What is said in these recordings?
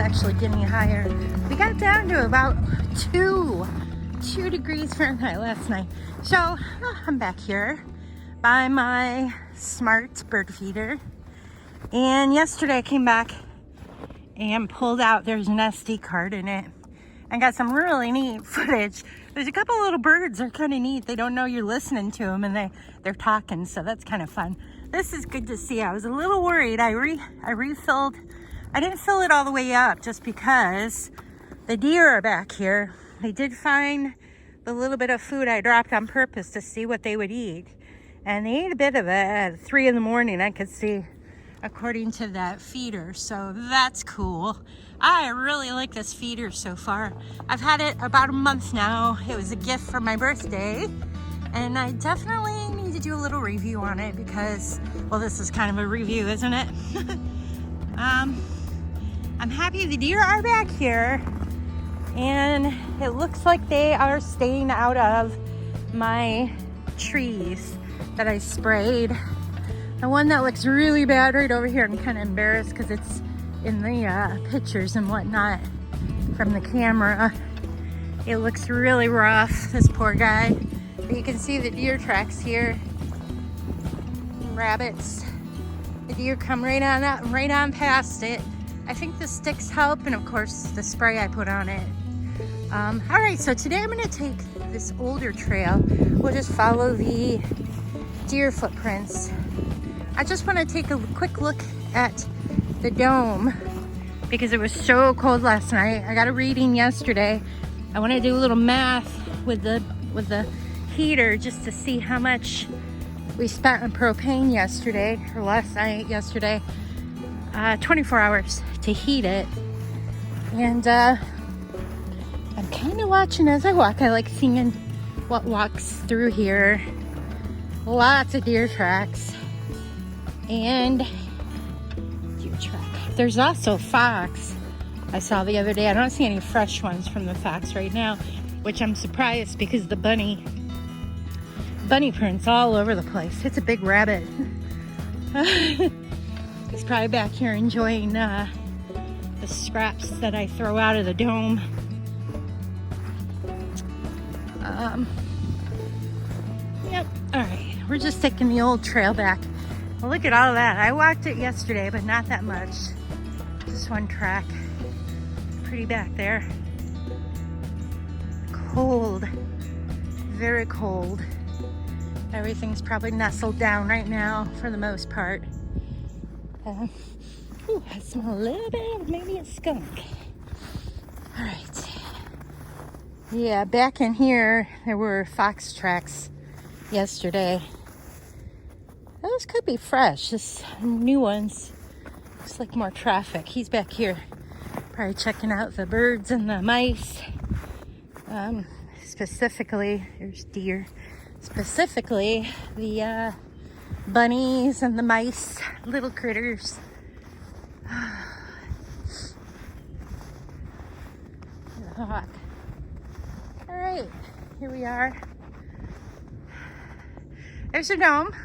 actually getting higher. We got down to about 2 degrees Fahrenheit last night. So I'm back here by my smart bird feeder. And yesterday I came back and pulled out, there's an SD card in it, and got some really neat footage. There's a couple little birds, they're kind of neat. They don't know you're listening to them, and they're talking, so that's kind of fun. This is good to see. I was a little worried. I refilled. I didn't fill it all the way up just because the deer are back here. They did find the little bit of food I dropped on purpose to see what they would eat, and they ate a bit of it at 3 in the morning. I could see, according to that feeder, so that's cool. I really like this feeder so far. I've had it about a month now. It was a gift for my birthday, and I definitely need to do a little review on it because, well, this is kind of a review, isn't it? I'm happy the deer are back here, and it looks like they are staying out of my trees that I sprayed. The one that looks really bad right over here, I'm kind of embarrassed because it's in the pictures and whatnot from the camera. It looks really rough, this poor guy. But you can see the deer tracks here. Rabbits. The deer come right on past it. I think the sticks help, and of course the spray I put on it. All right, so today I'm gonna take this older trail. We'll just follow the deer footprints. I just want to take a quick look at the dome because it was so cold last night. I got a reading yesterday. I want to do a little math with the heater just to see how much we spent on propane yesterday, or last night, yesterday. 24 hours to heat it. And I'm kind of watching as I walk. I like seeing what walks through here. Lots of deer tracks. And deer track. There's also fox I saw the other day. I don't see any fresh ones from the fox right now, which I'm surprised because the bunny prints all over the place. It's a big rabbit. He's probably back here enjoying the scraps that I throw out of the dome. Yep. All right, we're just taking the old trail back. Well, look at all of that. I walked it yesterday, but not that much. Just one track. Pretty back there. Cold. Very cold. Everything's probably nestled down right now for the most part. I smell a little bit of maybe a skunk. All right. Yeah, back in here, there were fox tracks yesterday. Those could be fresh, just new ones. Looks like more traffic. He's back here, probably checking out the birds and the mice. Specifically, there's deer. Specifically, the bunnies and the mice, little critters. The hawk. All right, here we are. There's a dome.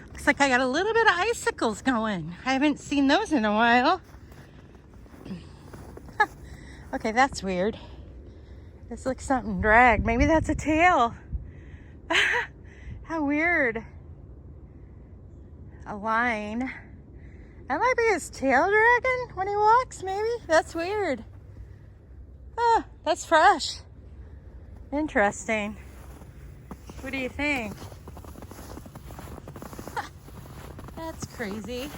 Looks like I got a little bit of icicles going. I haven't seen those in a while. Okay, that's weird. This looks something dragged. Maybe that's a tail. How weird. A line. That might be his tail dragging when he walks, maybe. That's weird. Ah, that's fresh. Interesting. What do you think? That's crazy.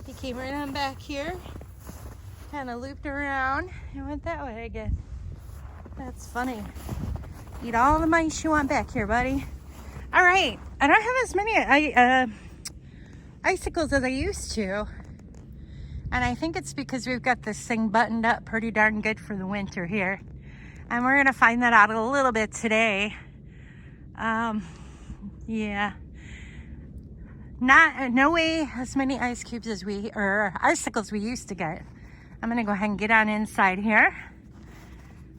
He came right on back here, kind of looped around and went that way again. That's funny. Eat all the mice you want back here, buddy. All right, I don't have as many icicles as I used to, and I think it's because we've got this thing buttoned up pretty darn good for the winter here, and we're gonna find that out a little bit today. Yeah. No way as many ice cubes as icicles we used to get. I'm gonna go ahead and get on inside here.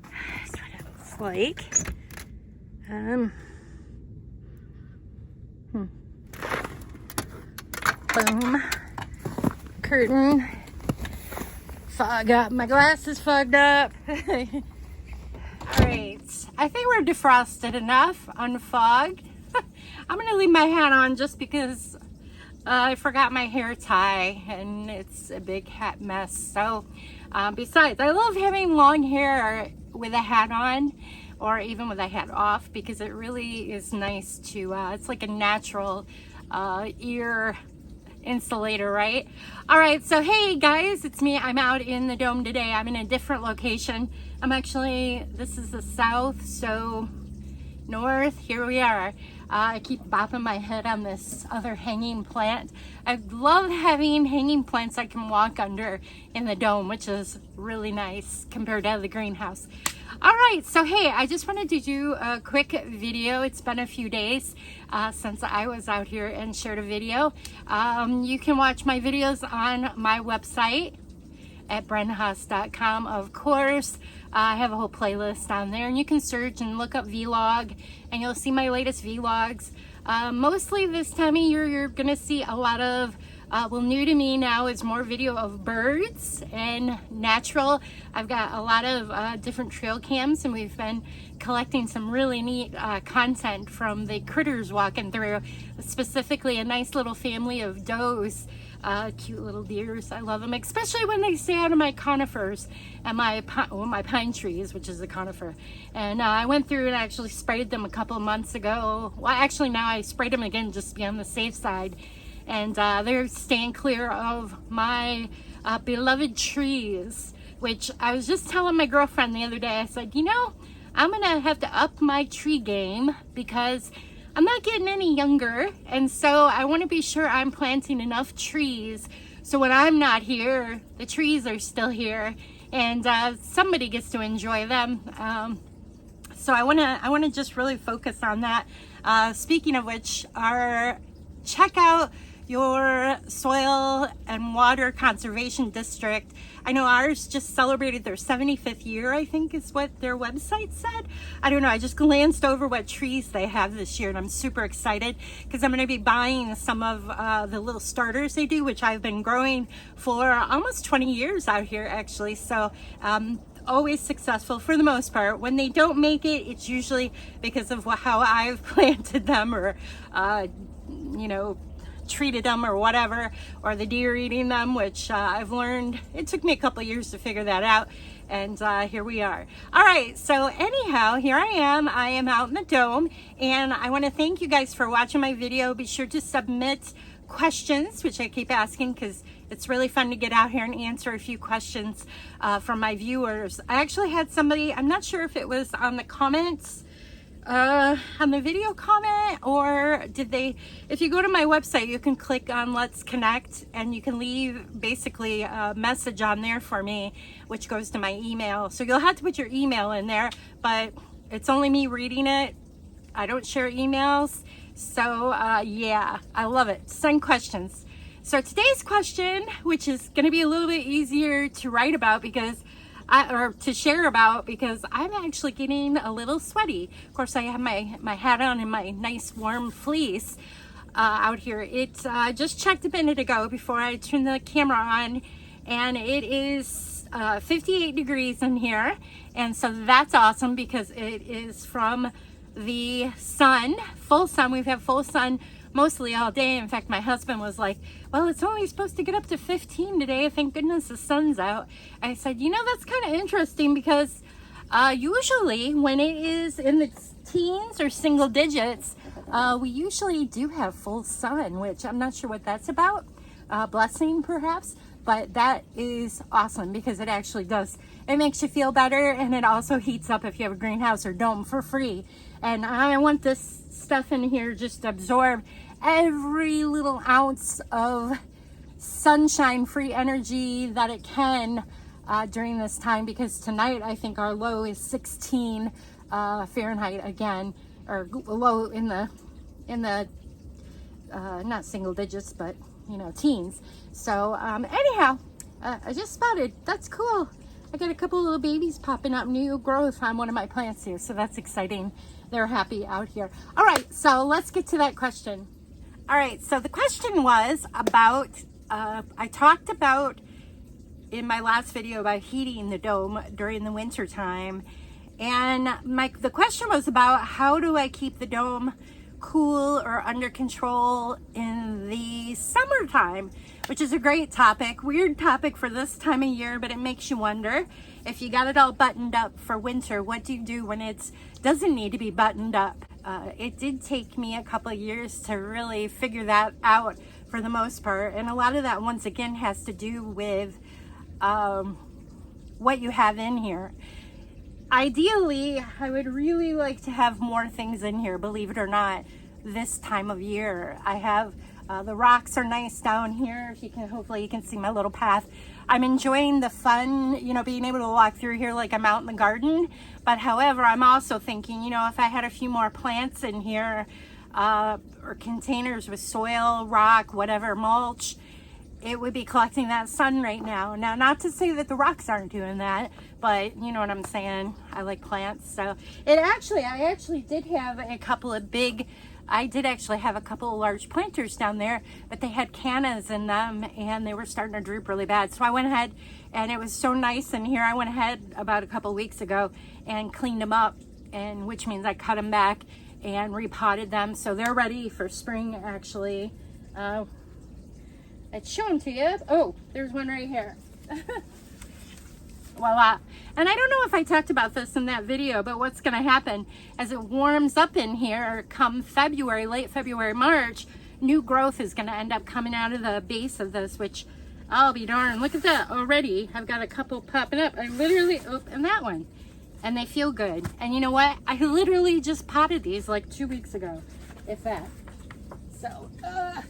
That's what it looks like. Boom. Curtain. fog up. My glass is fogged up. Alright, I think we're defrosted enough, unfogged. I'm going to leave my hat on just because I forgot my hair tie and it's a big hat mess. So besides, I love having long hair with a hat on or even with a hat off because it really is nice to, it's like a natural ear insulator, right? All right, so hey guys, it's me. I'm out in the Dome today. I'm in a different location. I'm actually, this is the south, so north, here we are. I keep bopping my head on this other hanging plant. I love having hanging plants I can walk under in the Dome, which is really nice compared to the greenhouse. All right, so hey, I just wanted to do a quick video. It's been a few days since I was out here and shared a video. You can watch my videos on my website at brenhaas.com, of course. I have a whole playlist on there, and you can search and look up vlog, and you'll see my latest vlogs. Mostly this time of year, you're gonna see a lot of, well, new to me now is more video of birds and natural. I've got a lot of different trail cams, and we've been collecting some really neat content from the critters walking through, specifically a nice little family of does. Cute little deers. I love them, especially when they stay out of my conifers and my pine trees, which is a conifer. And I went through and actually sprayed them a couple of months ago. Well, actually now I sprayed them again just to be on the safe side. And they're staying clear of my beloved trees, which I was just telling my girlfriend the other day. I said, you know, I'm gonna have to up my tree game because I'm not getting any younger, and so I want to be sure I'm planting enough trees so when I'm not here, the trees are still here, and somebody gets to enjoy them. So I want to just really focus on that. Speaking of which, check out your soil and water conservation district. I know ours just celebrated their 75th year, I think is what their website said. I don't know, I just glanced over what trees they have this year, and I'm super excited because I'm going to be buying some of the little starters they do, which I've been growing for almost 20 years out here actually. So always successful for the most part. When they don't make it, it's usually because of how I've planted them or you know, treated them or whatever, or the deer eating them, which I've learned, it took me a couple of years to figure that out, and here we are. All right, so anyhow, here I am out in the Dome, and I want to thank you guys for watching my video. Be sure to submit questions, which I keep asking because it's really fun to get out here and answer a few questions from my viewers. I actually had somebody, I'm not sure if it was on the comments on the video comment, or did they, if you go to my website, you can click on Let's Connect, and you can leave basically a message on there for me, which goes to my email. So you'll have to put your email in there, but it's only me reading it. I don't share emails. So yeah, I love it. Send questions. So today's question, which is going to be a little bit easier to write about because or to share about, because I'm actually getting a little sweaty. Of course, I have my hat on and my nice warm fleece out here. I just checked a minute ago before I turned the camera on, and it is 58 degrees in here, and so that's awesome because it is from the sun, full sun. We've had full sun mostly all day. In fact, my husband was like, well, it's only supposed to get up to 15 today. Thank goodness the sun's out. I said, you know, that's kind of interesting because usually when it is in the teens or single digits, we usually do have full sun, which I'm not sure what that's about. Blessing perhaps, but that is awesome because it actually does. It makes you feel better, and it also heats up if you have a greenhouse or dome for free. And I want this stuff in here just to absorb every little ounce of sunshine free energy that it can during this time, because tonight I think our low is 16 Fahrenheit again, or low in the not single digits, but you know, teens. So anyhow, I just spotted, that's cool. I got a couple little babies popping up, new growth on one of my plants here, so that's exciting. They're happy out here. All right, so let's get to that question. All right, so the question was about, I talked about in my last video about heating the dome during the winter time. And the question was about how do I keep the dome cool or under control in the summertime, which is a great topic, weird topic for this time of year, but it makes you wonder if you got it all buttoned up for winter, what do you do when it doesn't need to be buttoned up? It did take me a couple of years to really figure that out for the most part, and a lot of that once again has to do with what you have in here. Ideally, I would really like to have more things in here, believe it or not, this time of year. I have, the rocks are nice down here. If you can, hopefully you can see my little path. I'm enjoying the fun, you know, being able to walk through here like I'm out in the garden. But however, I'm also thinking, you know, if I had a few more plants in here, or containers with soil, rock, whatever, mulch, it would be collecting that sun right now. Now, not to say that the rocks aren't doing that, but you know what I'm saying. I like plants. So I actually did have a couple of large planters down there, but they had cannas in them and they were starting to droop really bad. So I went ahead, and it was so nice in here. I went ahead about a couple of weeks ago and cleaned them up, and which means I cut them back and repotted them. So they're ready for spring actually. I'd show them to you. Oh, there's one right here. Voila. And I don't know if I talked about this in that video, but what's going to happen as it warms up in here come February, late February, March, new growth is going to end up coming out of the base of this, which I'll be darned. Look at that already. I've got a couple popping up. I literally opened that one and they feel good. And you know what? I literally just potted these like 2 weeks ago, if that. So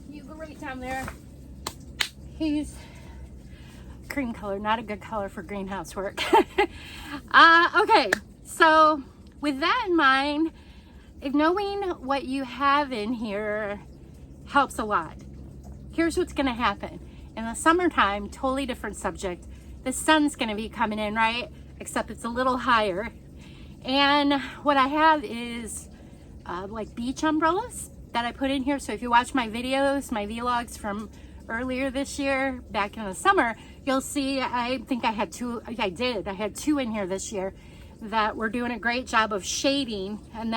you go right down there. He's cream color, not a good color for greenhouse work. Okay, so with that in mind, knowing what you have in here helps a lot. Here's what's gonna happen. In the summertime, totally different subject. The sun's gonna be coming in, right? Except it's a little higher. And what I have is like beach umbrellas that I put in here. So if you watch my videos, my vlogs from earlier this year, back in the summer, you'll see, I think I had two in here this year that were doing a great job of shading, and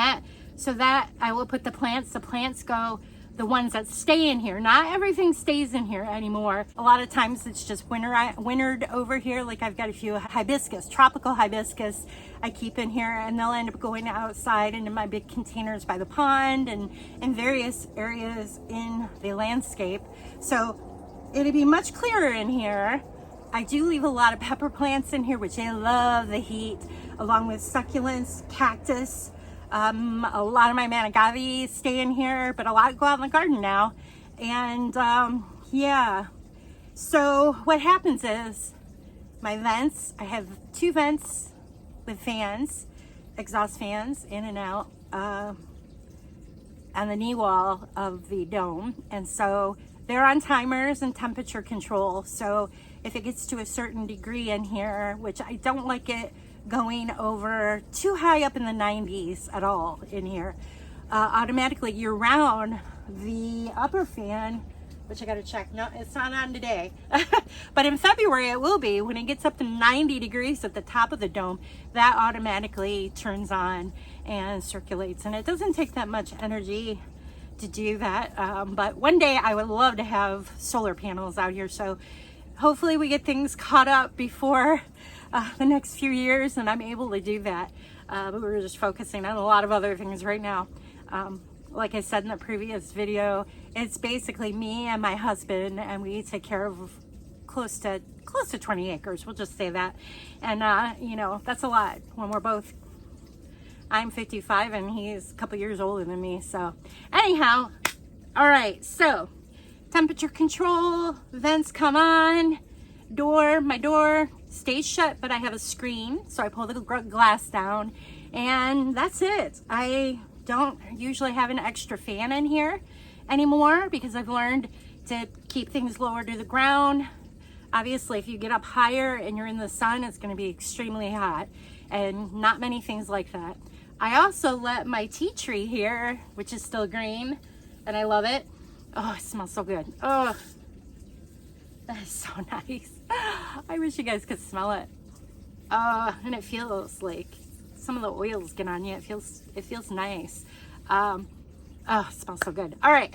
so that I will put the plants go, the ones that stay in here. Not everything stays in here anymore. A lot of times it's just wintered over here. Like I've got a few hibiscus, tropical hibiscus I keep in here, and they'll end up going outside into my big containers by the pond and in various areas in the landscape. So it'll be much clearer in here. I do leave a lot of pepper plants in here, which they love the heat, along with succulents, cactus. A lot of my manigavi stay in here, but a lot go out in the garden now. And yeah, so what happens is my vents, I have 2 vents with fans, exhaust fans in and out on the knee wall of the dome. And so they're on timers and temperature control. So if it gets to a certain degree in here, which I don't like it going over too high up in the 90s at all in here, automatically year round, the upper fan, which I gotta check, no, it's not on today, but in February it will be. When it gets up to 90 degrees at the top of the dome, that automatically turns on and circulates, and it doesn't take that much energy to do that. But one day I would love to have solar panels out here, so hopefully we get things caught up before the next few years and I'm able to do that. But we're just focusing on a lot of other things right now. Like I said in the previous video, it's basically me and my husband, and we take care of close to 20 acres, we'll just say that. And you know, that's a lot when we're both, I'm 55 and he's a couple years older than me. So anyhow, all right, so temperature control, vents come on, my door stays shut, but I have a screen, so I pull the glass down, and that's it. I don't usually have an extra fan in here anymore because I've learned to keep things lower to the ground. Obviously, if you get up higher and you're in the sun, it's going to be extremely hot, and not many things like that. I also let my tea tree here, which is still green, and I love it. Oh, it smells so good. Oh, that is so nice. I wish you guys could smell it. And it feels like some of the oils get on you. It feels nice. Oh, it smells so good. All right.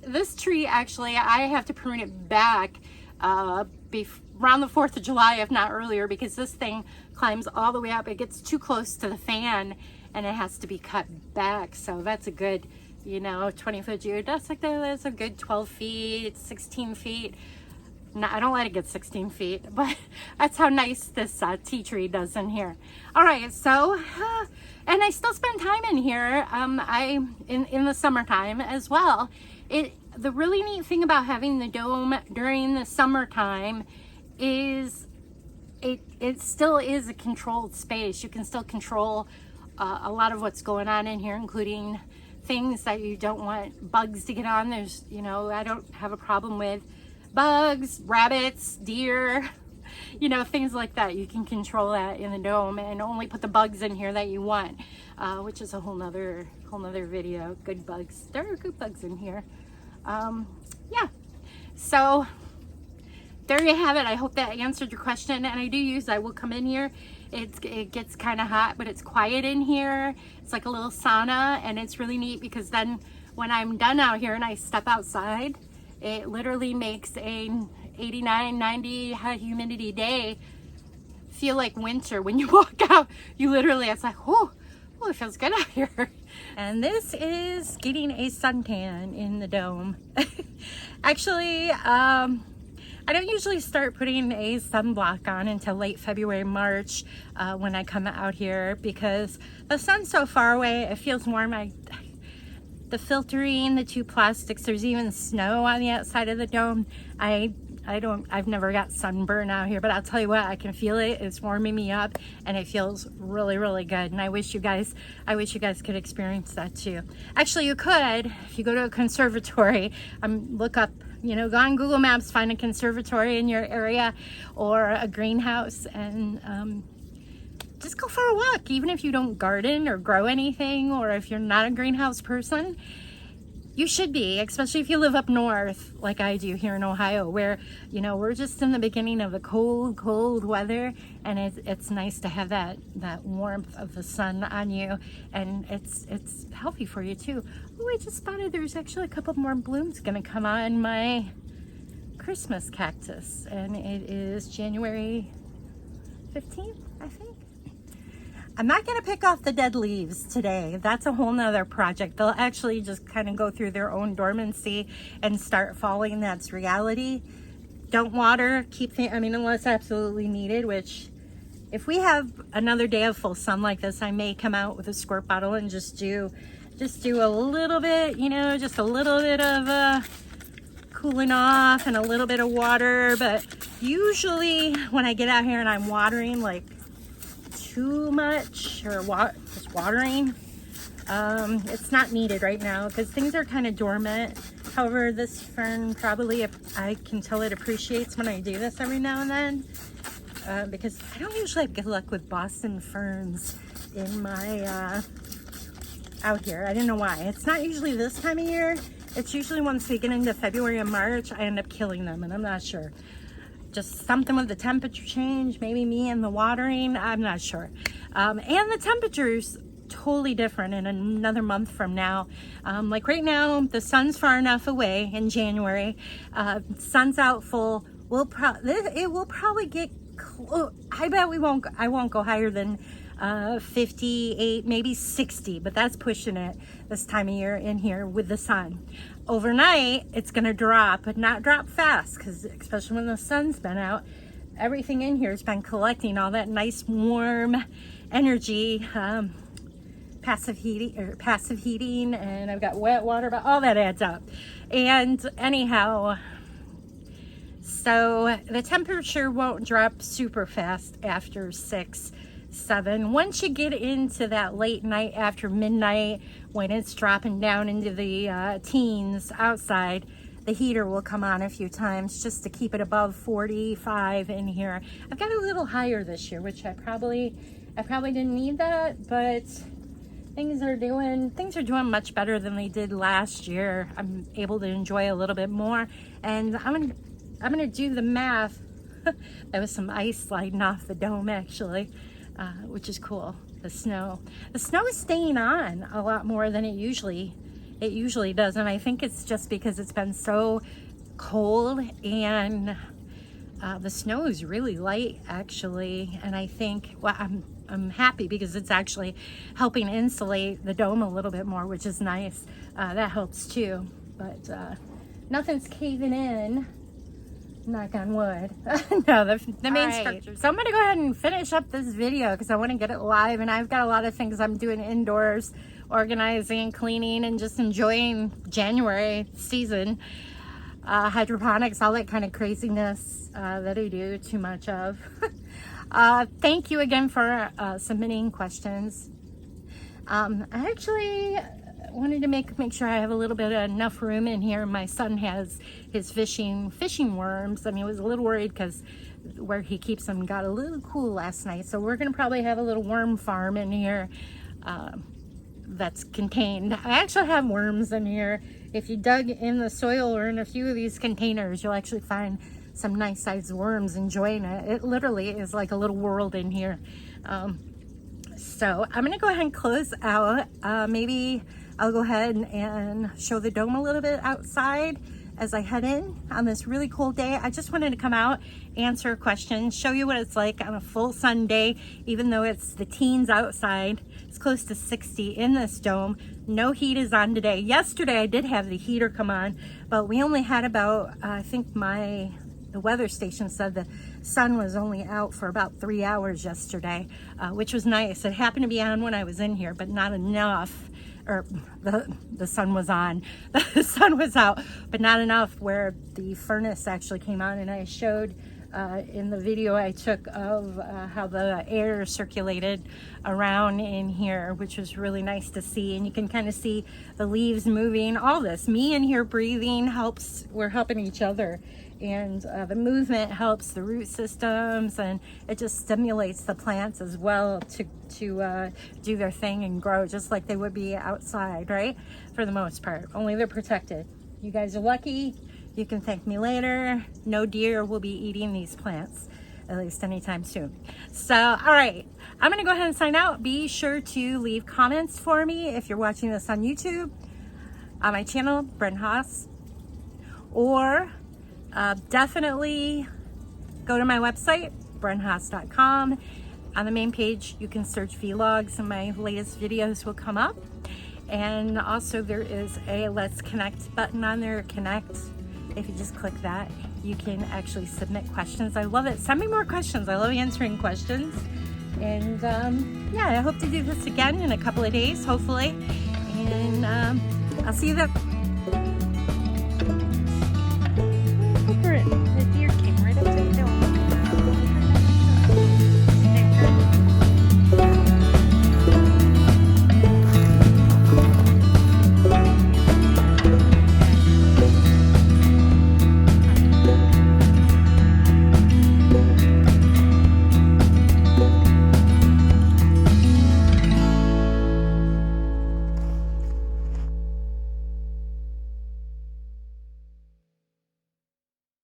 This tree, actually, I have to prune it back around the 4th of July, if not earlier, because this thing climbs all the way up. It gets too close to the fan and it has to be cut back. So that's a good, 20-foot geodesic there. That's a good 12 feet, 16 feet. No, I don't let it get 16 feet, but that's how nice this tea tree does in here. All right, so, and I still spend time in here, in the summertime as well. The really neat thing about having the dome during the summertime is it still is a controlled space. You can still control a lot of what's going on in here, including things that you don't want bugs to get on. There's, I don't have a problem with bugs, rabbits, deer, things like that. You can control that in the dome and only put the bugs in here that you want, which is a whole nother video. Good bugs. There are good bugs in here. Yeah, so there you have it. I hope that answered your question. And I will come in here. It gets kind of hot, but it's quiet in here. It's like a little sauna, and it's really neat because then when I'm done out here and I step outside, it literally makes a 89, 90 humidity day feel like winter. When you walk out, you literally, it's like, oh, it feels good out here. And this is getting a suntan in the dome. Actually, I don't usually start putting a sunblock on until late February, March, when I come out here, because the sun's so far away, it feels warm. The filtering, the two plastics, there's even snow on the outside of the dome. I've never got sunburn out here, but I'll tell you what, I can feel it. It's warming me up and it feels really, really good. And I wish you guys could experience that too. Actually, you could, if you go to a conservatory, look up, go on Google Maps, find a conservatory in your area or a greenhouse, and just go for a walk. Even if you don't garden or grow anything, or if you're not a greenhouse person, you should be, especially if you live up north like I do here in Ohio, where we're just in the beginning of the cold weather, and it's nice to have that warmth of the sun on you, and it's healthy for you too. Oh, I just spotted there's actually a couple more blooms gonna come on my Christmas cactus, and it is January 15th, I think. I'm not going to pick off the dead leaves today. That's a whole nother project. They'll actually just kind of go through their own dormancy and start falling. That's reality. Don't water. Unless absolutely needed, which if we have another day of full sun like this, I may come out with a squirt bottle and just do a little bit, just a little bit of cooling off and a little bit of water. But usually when I get out here and I'm watering like too much or just watering, it's not needed right now because things are kind of dormant. However, this fern probably, I can tell it appreciates when I do this every now and then, because I don't usually have good luck with Boston ferns in my out here. I don't know why. It's not usually this time of year. It's usually once we get into February and March, I end up killing them, and I'm not sure. Just something with the temperature change, maybe me and the watering, I'm not sure. And the temperature's totally different in another month from now. Like right now, the sun's far enough away in January. Sun's out full. It will probably get close. I bet I won't go higher than 58, maybe 60, but that's pushing it this time of year in here with the sun. Overnight, it's going to drop, but not drop fast, because especially when the sun's been out, everything in here has been collecting all that nice warm energy, passive heating, and I've got wet water, but all that adds up. And anyhow, so the temperature won't drop super fast after 6, 7. Once you get into that late night after midnight, when it's dropping down into the teens outside, the heater will come on a few times just to keep it above 45 in here. I've got a little higher this year, which I probably didn't need that, but things are doing much better than they did last year. I'm able to enjoy a little bit more, and I'm I'm gonna do the math. There was some ice sliding off the dome actually, which is cool. The snow is staying on a lot more than it usually does, and I think it's just because it's been so cold, and the snow is really light actually, and I think, well, I'm happy because it's actually helping insulate the dome a little bit more, which is nice. That helps too, but nothing's caving in, knock on wood. No, the main structure. So I'm gonna go ahead and finish up this video because I want to get it live, and I've got a lot of things I'm doing indoors, organizing, cleaning, and just enjoying January season. Hydroponics, all that kind of craziness that I do too much of. Thank you again for submitting questions. I actually wanted to make sure I have a little bit of enough room in here. My son has his fishing worms. I mean, I was a little worried because where he keeps them got a little cool last night. So we're gonna probably have a little worm farm in here that's contained. I actually have worms in here. If you dug in the soil or in a few of these containers, you'll actually find some nice sized worms enjoying it. It literally is like a little world in here. So I'm gonna go ahead and close out. Maybe I'll go ahead and show the dome a little bit outside as I head in on this really cold day. I just wanted to come out, answer questions, show you what it's like on a full sun day, even though it's the teens outside. It's close to 60 in this dome. No heat is on today. Yesterday I did have the heater come on, but we only had about, I think the weather station said the sun was only out for about 3 hours yesterday, which was nice. It happened to be on when I was in here, but not enough. Or the sun was on, the sun was out, but not enough where the furnace actually came on. And I showed in the video I took of how the air circulated around in here, which was really nice to see. And you can kind of see the leaves moving, all this. Me in here breathing helps, we're helping each other. And the movement helps the root systems, and it just stimulates the plants as well to do their thing and grow just like they would be outside, right? For the most part, only they're protected. You guys are lucky. You can thank me later. No deer will be eating these plants, at least anytime soon. So, all right, I'm gonna go ahead and sign out. Be sure to leave comments for me if you're watching this on YouTube, on my channel, Bren Haas, or definitely go to my website, brenhaas.com. On the main page, you can search vlogs and my latest videos will come up. And also there is a Let's Connect button on there, Connect. If you just click that, you can actually submit questions. I love it. Send me more questions. I love answering questions. And yeah, I hope to do this again in a couple of days, hopefully. And I'll see you there.